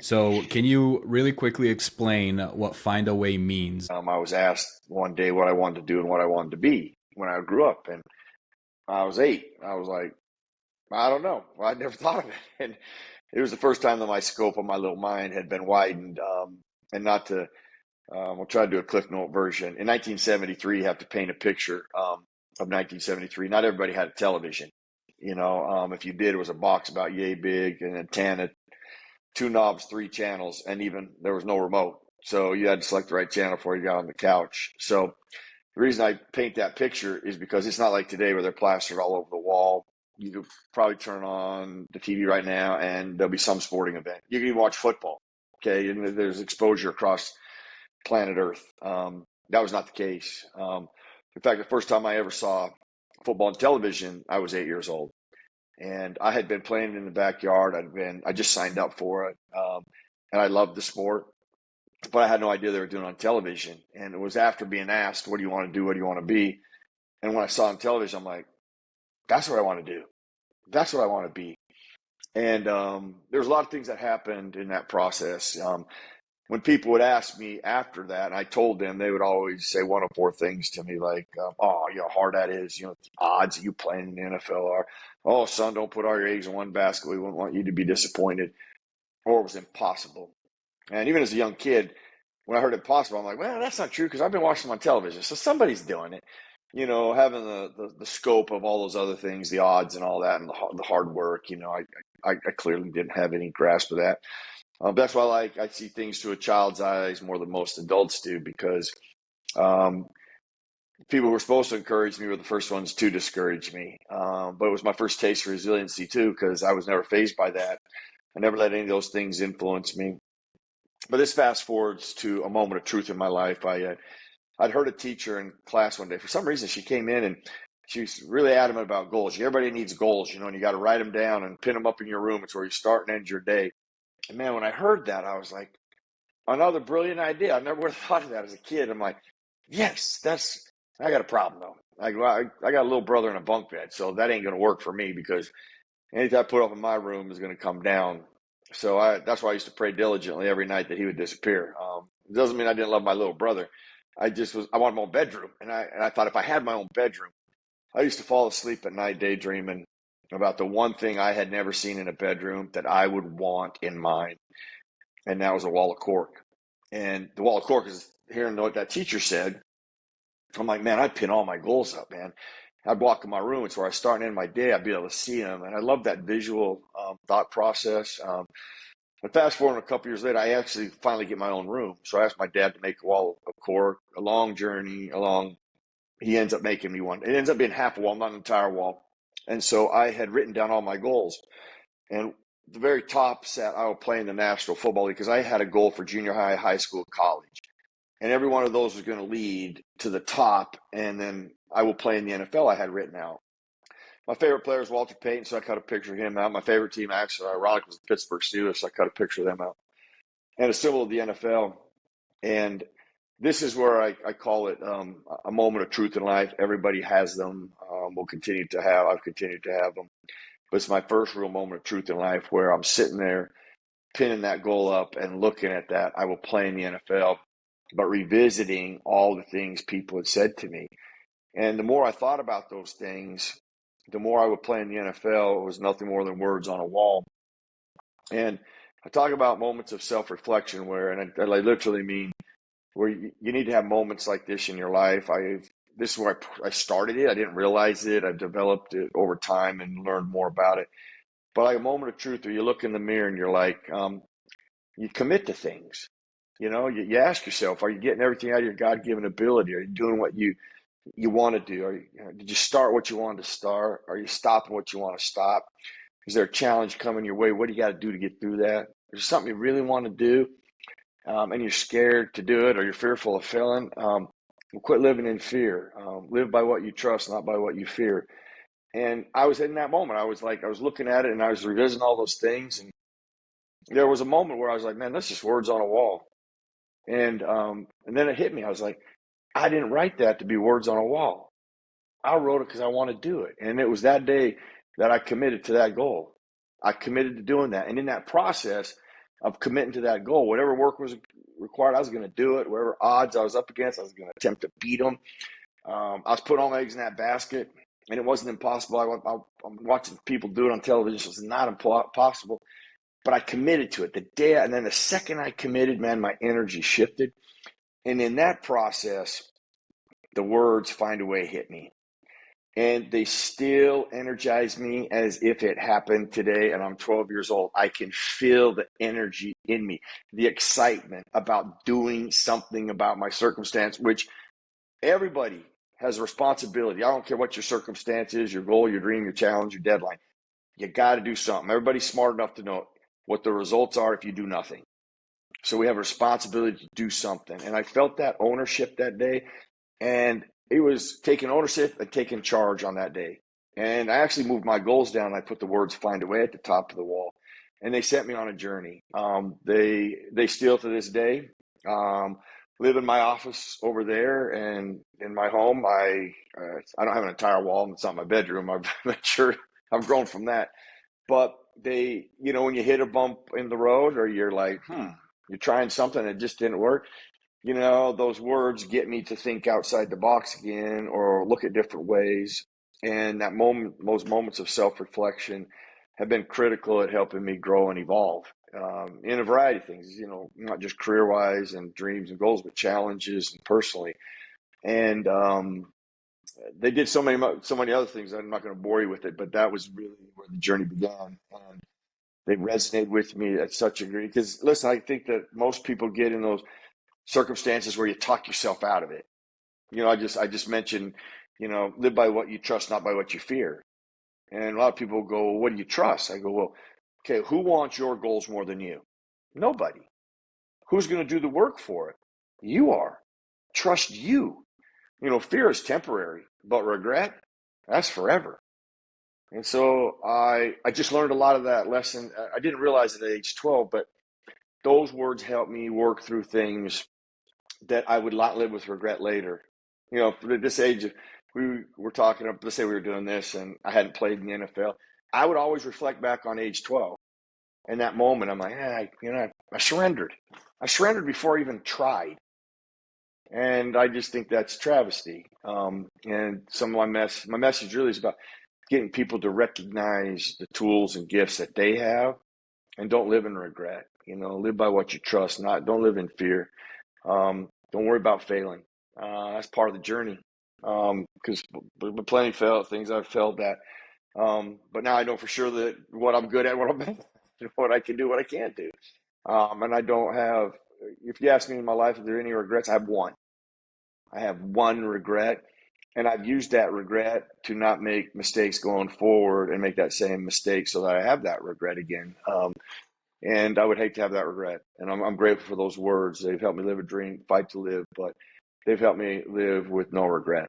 So, can you really quickly explain what find a way means? I was asked one day what I wanted to do and what I wanted to be when I grew up, and I was 8. I was like, I don't know. Well, I'd never thought of it, and it was the first time that my scope of my little mind had been widened. And not to, we'll try to do a Cliff Note version. In 1973, you have to paint a picture of 1973. Not everybody had a television. If you did, it was a box about yay big, an antenna, 2 knobs, 3 channels, and even there was no remote. So you had to select the right channel before you got on the couch. So the reason I paint that picture is because it's not like today where they're plastered all over the wall. You could probably turn on the TV right now and there'll be some sporting event. You can even watch football. Okay. And there's exposure across planet Earth. That was not the case. In fact, the first time I ever saw football on television, I was 8 years old. And I had been playing in the backyard. I just signed up for it. And I loved the sport, but I had no idea they were doing it on television. And it was after being asked, what do you want to do? What do you want to be? And when I saw it on television, I'm like, that's what I want to do. That's what I want to be. And there's a lot of things that happened in that process. When people would ask me after that, and I told them, they would always say one of 4 things to me, like, how hard that is. The odds of you playing in the NFL are, oh, son, don't put all your eggs in one basket. We wouldn't want you to be disappointed. Or it was impossible. And even as a young kid, when I heard impossible, I'm like, well, that's not true because I've been watching them on television. So somebody's doing it. Having the scope of all those other things, the odds and all that, and the hard work, I clearly didn't have any grasp of that. That's why I see things through a child's eyes more than most adults do, because um, people who were supposed to encourage me were the first ones to discourage me. But it was my first taste for resiliency too, because I was never fazed by that. I never let any of those things influence me. But this fast forwards to a moment of truth in my life. I'd heard a teacher in class one day. For some reason, she came in and she was really adamant about goals. Everybody needs goals, and you got to write them down and pin them up in your room. It's where you start and end your day. And man, when I heard that, I was like, another brilliant idea. I never would have thought of that as a kid. I'm like, yes, I got a problem though. I got a little brother in a bunk bed, so that ain't going to work for me because anything I put up in my room is going to come down. So that's why I used to pray diligently every night that he would disappear. It doesn't mean I didn't love my little brother. I wanted my own bedroom. And I thought if I had my own bedroom, I used to fall asleep at night daydreaming about the one thing I had never seen in a bedroom that I would want in mine. And that was a wall of cork. And the wall of cork is hearing what that teacher said. I'm like, man, I'd pin all my goals up, man. I'd walk in my room. It's where I start and end my day. I'd be able to see them. And I love that visual thought process. But fast forward a couple years later, I actually finally get my own room. So I asked my dad to make a wall of cork, a long journey along. He ends up making me one. It ends up being half a wall, not an entire wall. And so I had written down all my goals. And the very top sat, I will play in the National Football League because I had a goal for junior high, high school, college. And every one of those was going to lead to the top. And then I will play in the NFL I had written out. My favorite player is Walter Payton, so I cut a picture of him out. My favorite team, actually, ironically, was the Pittsburgh Steelers, so I cut a picture of them out. And a symbol of the NFL. And this is where I call it a moment of truth in life. Everybody has them. I've continued to have them. But it's my first real moment of truth in life where I'm sitting there pinning that goal up and looking at that. I will play in the NFL, but revisiting all the things people had said to me. And the more I thought about those things, the more I would play in the NFL. It was nothing more than words on a wall. And I talk about moments of self-reflection and I literally mean where you need to have moments like this in your life. This is where I started it. I didn't realize it. I've developed it over time and learned more about it. But like a moment of truth where you look in the mirror and you're like, you commit to things. You ask yourself, are you getting everything out of your God-given ability? Are you doing what you want to do? Did you start what you wanted to start? Are you stopping what you want to stop? Is there a challenge coming your way? What do you got to do to get through that? Is there something you really want to do and you're scared to do it or you're fearful of failing? Well, quit living in fear. Live by what you trust, not by what you fear. And I was in that moment. I was looking at it and I was revisiting all those things. And there was a moment where I was like, man, that's just words on a wall. And then it hit me. I was like, I didn't write that to be words on a wall. I wrote it because I want to do it. And it was that day that I committed to that goal. I committed to doing that. And in that process, of committing to that goal. Whatever work was required, I was going to do it. Whatever odds I was up against, I was going to attempt to beat them. I was putting all my eggs in that basket, and it wasn't impossible. I'm watching people do it on television, so it's not impossible. But I committed to it and then the second I committed, man, my energy shifted. And in that process, the words "find a way" hit me. And they still energize me as if it happened today, and I'm 12 years old. I can feel the energy in me, the excitement about doing something about my circumstance, which everybody has a responsibility. I don't care what your circumstance is, your goal, your dream, your challenge, your deadline. You got to do something. Everybody's smart enough to know what the results are if you do nothing. So we have a responsibility to do something. And I felt that ownership that day. And it was taking ownership and taking charge on that day. And I actually moved my goals down. I put the words "find a way" at the top of the wall. And they sent me on a journey. They still to this day live in my office over there, and in my home. I don't have an entire wall. It's not my bedroom. I'm not sure I've grown from that. But they, when you hit a bump in the road, or you're like, you're trying something and it just didn't work, those words get me to think outside the box again or look at different ways. And those moments of self-reflection have been critical at helping me grow and evolve in a variety of things, not just career-wise and dreams and goals, but challenges and personally. And they did so many other things. I'm not going to bore you with it, but that was really where the journey began. And they resonated with me at such a degree. Because listen, I think that most people get in those circumstances where you talk yourself out of it. I just mentioned, live by what you trust, not by what you fear. And a lot of people go, well, what do you trust? I go, well, okay, who wants your goals more than you? Nobody. Who's going to do the work for it? You are. Trust you. Fear is temporary, but regret, that's forever. And so I just learned a lot of that lesson. I didn't realize it at age 12, but those words helped me work through things that I would not live with regret later. At this age, we were talking, let's say we were doing this and I hadn't played in the NFL. I would always reflect back on age 12. In that moment, I'm like, I surrendered. I surrendered before I even tried. And I just think that's travesty. And some of my message really is about getting people to recognize the tools and gifts that they have and don't live in regret. Live by what you trust, don't live in fear. Don't worry about failing. That's part of the journey. Because plenty failed things I've failed at. But now I know for sure that what I'm good at, what I'm bad at, what I can do, what I can't do. And I don't have, if you ask me in my life, if there are any regrets, I have one. I have one regret. And I've used that regret to not make mistakes going forward and make that same mistake so that I have that regret again. And I would hate to have that regret. And I'm grateful for those words. They've helped me live a dream, fight to live, but they've helped me live with no regret.